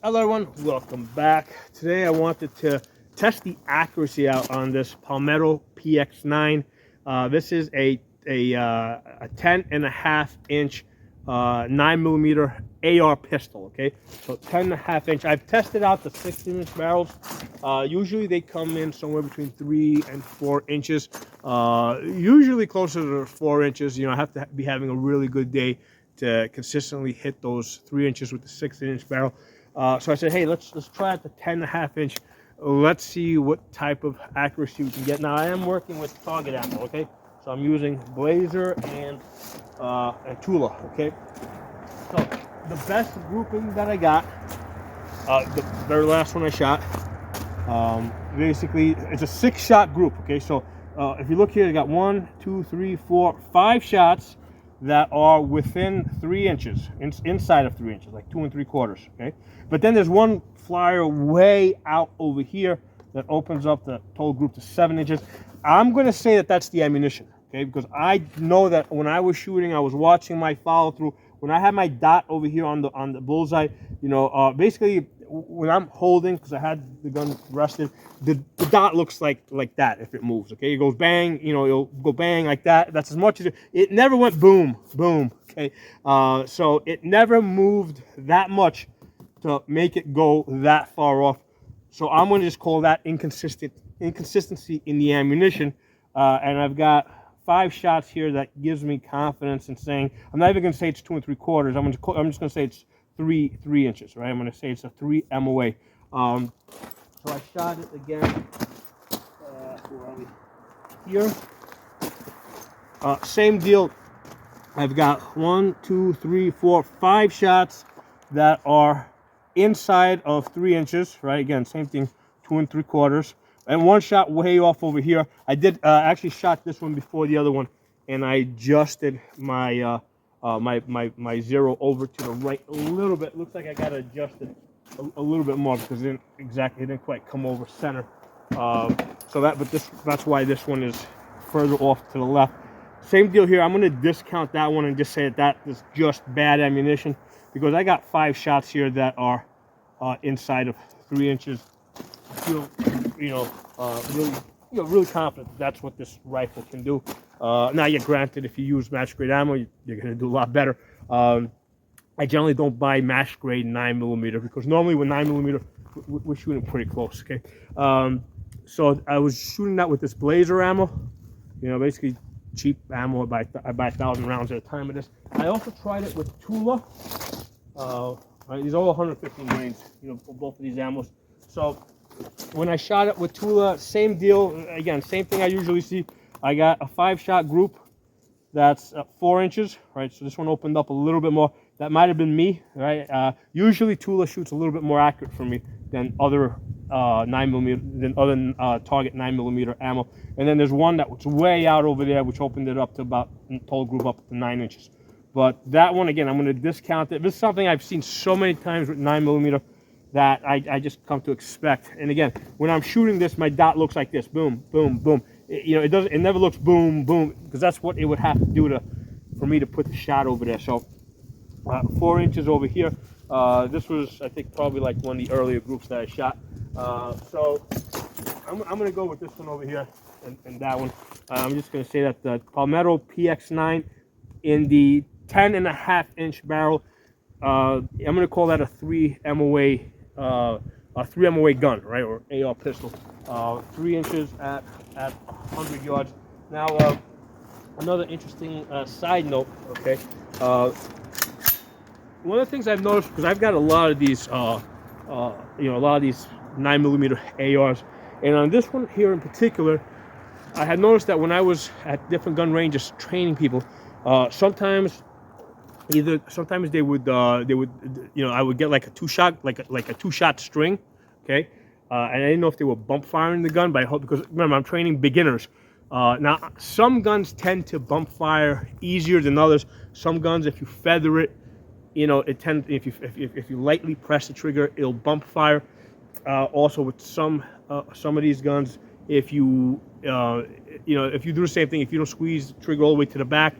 Hello everyone, welcome back. Today I wanted to test the accuracy out on this Palmetto PX-9. This is a 10.5-inch 9mm AR pistol, okay? So 10.5-inch. I've tested out the 16-inch barrels. Usually they come in somewhere between 3 and 4 inches. Usually closer to 4 inches. You know, I have to be having a really good day to consistently hit those 3 inches with the 16-inch barrel. So I said, hey, let's try out the 10.5-inch. Let's see what type of accuracy we can get. Now I am working with target ammo, okay? So I'm using Blazer and Tula, okay? So the best grouping that I got, the very last one I shot, basically it's a 6-shot group, okay? So if you look here, I got 1, 2, 3, 4, 5 shots that are within 3 inches, inside of 3 inches, like 2 3/4, okay? But then there's one flyer way out over here that opens up the total group to 7 inches. I'm going to say that that's the ammunition, okay? Because I know that when I was shooting, I was watching my follow through. When I had my dot over here on the bullseye, you know, basically when I'm holding, because I had the gun rested, the dot looks like that if it moves, okay? It goes bang, you know, it'll go bang like that. That's as much as it never went boom, boom, okay? So it never moved that much to make it go that far off. So I'm going to just call that inconsistency in the ammunition. And I've got 5 shots here that gives me confidence in saying, I'm not even going to say it's 2 3/4. I'm just going to say it's 3 inches, right? I'm going to say it's a 3 MOA. So I shot it again. Where are we? Here. Same deal. I've got 1, 2, 3, 4, 5 shots that are inside of 3 inches, right? Again, same thing, 2 3/4. And one shot way off over here. I did actually shot this one before the other one, and I adjusted my my zero over to the right a little bit. Looks like I got to adjust it a little bit more because it didn't quite come over center. That's why this one is further off to the left. Same deal here. I'm going to discount that one and just say that is just bad ammunition because I got 5 shots here that are inside of 3 inches. I feel, really confident that's what this rifle can do. Now, yeah, granted, if you use match grade ammo, you're going to do a lot better. I generally don't buy match grade 9mm because normally with 9mm, we're shooting pretty close. Okay, so I was shooting that with this Blazer ammo. You know, basically cheap ammo. I buy 1,000 rounds at a time of this. I also tried it with Tula. Right, these are all 115 grains. You know, for both of these ammos. So when I shot it with Tula, same deal. Again, same thing I usually see. I got a 5-shot group that's 4 inches, right? So this one opened up a little bit more. That might have been me, right? Usually Tula shoots a little bit more accurate for me than other 9mm, target 9mm ammo. And then there's one that was way out over there, which opened it up to about total group up to 9 inches. But that one, again, I'm going to discount it. This is something I've seen so many times with 9mm that I just come to expect. And again, when I'm shooting this, my dot looks like this: boom, boom, boom. It never looks boom, boom, because that's what it would have to do for me to put the shot over there. So 4 inches over here. This was, I think, probably like one of the earlier groups that I shot. So I'm going to go with this one over here and that one. I'm just going to say that the Palmetto PX-9 in the 10.5-inch barrel. I'm going to call that a 3 MOA. A 3 MOA gun, right, or AR pistol, 3 inches at 100 yards. Now, another interesting side note, okay. One of the things I've noticed, because I've got a lot of these, a lot of these 9mm ARs, and on this one here in particular, I had noticed that when I was at different gun ranges training people, sometimes they would I would get like a 2-shot, like a 2-shot string, okay, and I didn't know if they were bump firing the gun, but I hope, because remember, I'm training beginners. Now some guns tend to bump fire easier than others. Some guns, if you feather it, if you lightly press the trigger, it'll bump fire. Also with some of these guns, if you if you do the same thing, if you don't squeeze the trigger all the way to the back,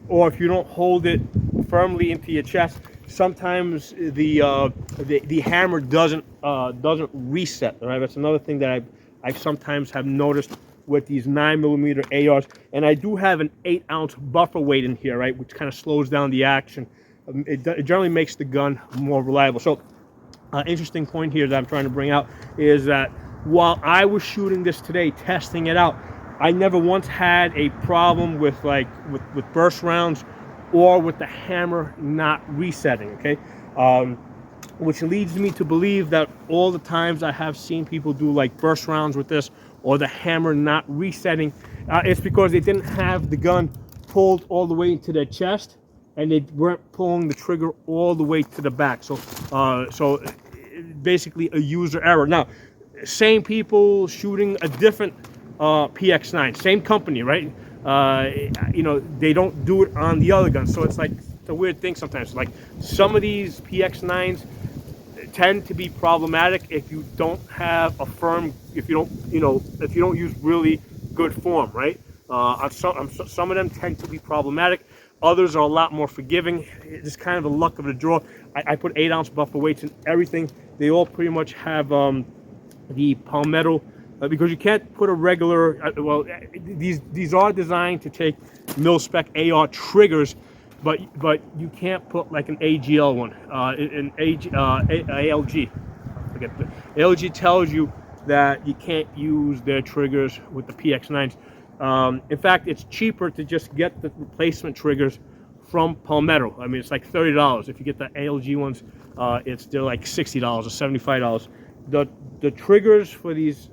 or if you don't hold it firmly into your chest, sometimes the hammer doesn't reset. All right, that's another thing that I sometimes have noticed with these 9mm ARs. And I do have an 8-ounce buffer weight in here, right, which kind of slows down the action. It generally makes the gun more reliable. So, interesting point here that I'm trying to bring out is that while I was shooting this today, testing it out, I never once had a problem with with burst rounds or with the hammer not resetting. Okay, which leads me to believe that all the times I have seen people do like burst rounds with this or the hammer not resetting, it's because they didn't have the gun pulled all the way into their chest and they weren't pulling the trigger all the way to the back. So, basically a user error. Now, same people shooting a different PX-9, same company, right? You know, they don't do it on the other guns. So it's like it's a weird thing sometimes. Like some of these PX-9s tend to be problematic if you don't have a firm, if you don't use really good form, right? Some of them tend to be problematic. Others are a lot more forgiving. It's kind of the luck of the draw. I put 8-ounce buffer weights in everything. They all pretty much have the Palmetto, because you can't put a regular, well, these are designed to take mil-spec AR triggers, but you can't put like an AGL one, an ALG. I forget. ALG tells you that you can't use their triggers with the PX-9s. In fact, it's cheaper to just get the replacement triggers from Palmetto. I mean, it's like $30. If you get the ALG ones, they're like $60 or $75. The triggers for these,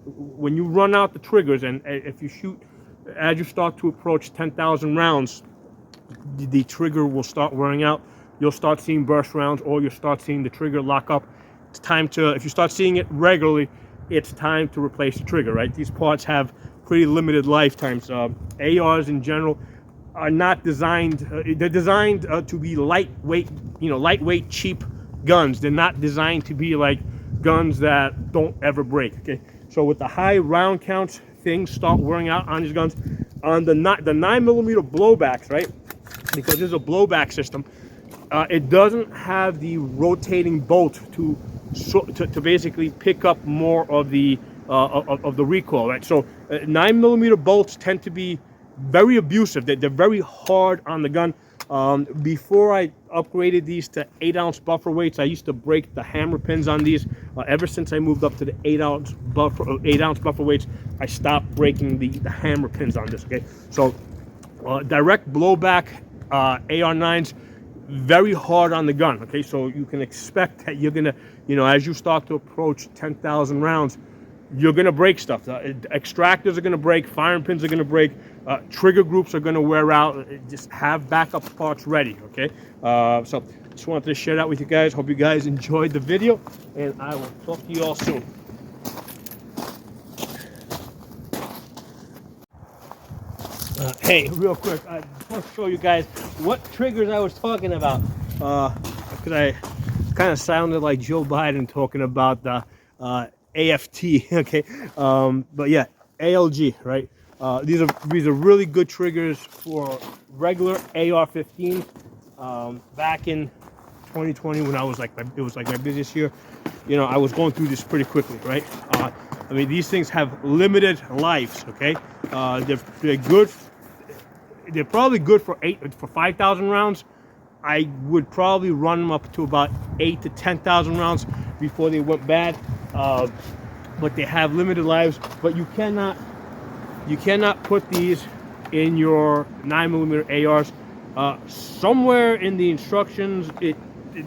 when you run out the triggers, and if you shoot, as you start to approach 10,000 rounds, the trigger will start wearing out. You'll start seeing burst rounds, or you'll start seeing the trigger lock up. It's time to, if you start seeing it regularly, it's time to replace the trigger, right? These parts have pretty limited lifetimes. ARs in general are not designed, they're designed to be lightweight, lightweight, cheap guns. They're not designed to be like guns that don't ever break, okay? So with the high round counts, things start wearing out on these guns. On the 9mm blowbacks, right? Because there's a blowback system, it doesn't have the rotating bolt to basically pick up more of the recoil, right? So 9mm bolts tend to be very abusive. They're very hard on the gun. Before I upgraded these to 8-ounce buffer weights, I used to break the hammer pins on these. Ever since I moved up to the 8-ounce buffer weights, I stopped breaking the hammer pins on this. Okay, so direct blowback AR9s, very hard on the gun. Okay, so you can expect that you're gonna, as you start to approach 10,000 rounds, you're gonna break stuff. Extractors are gonna break, firing pins are gonna break, trigger groups are gonna wear out. Just have backup parts ready, okay? So just wanted to share that with you guys. Hope you guys enjoyed the video, and I will talk to you all soon. Hey, real quick, I want to show you guys what triggers I was talking about, because I kind of sounded like Joe Biden talking about the AFT, okay? But yeah, ALG, right? These are really good triggers for regular AR-15. Back in 2020, when it was like my busiest year, I was going through this pretty quickly, right? I mean, these things have limited lives, okay? They're good. They're probably good for 5,000 rounds. I would probably run them up to about 8 to 10,000 rounds before they went bad. But they have limited lives. But you cannot put these in your 9mm ARs. Somewhere in the instructions,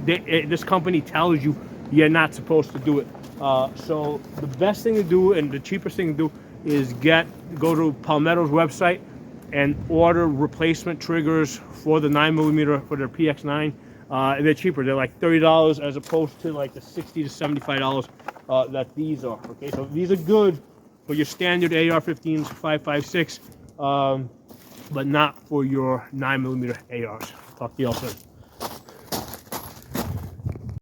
this company tells you you're not supposed to do it. So the best thing to do and the cheapest thing to do is go to Palmetto's website and order replacement triggers for the 9mm for their PX-9. They're cheaper. They're like $30 as opposed to like the $60 to $75 that these are. Okay, so these are good for your standard AR-15s, 5.56, but not for your 9mm ARs. Talk to you all soon.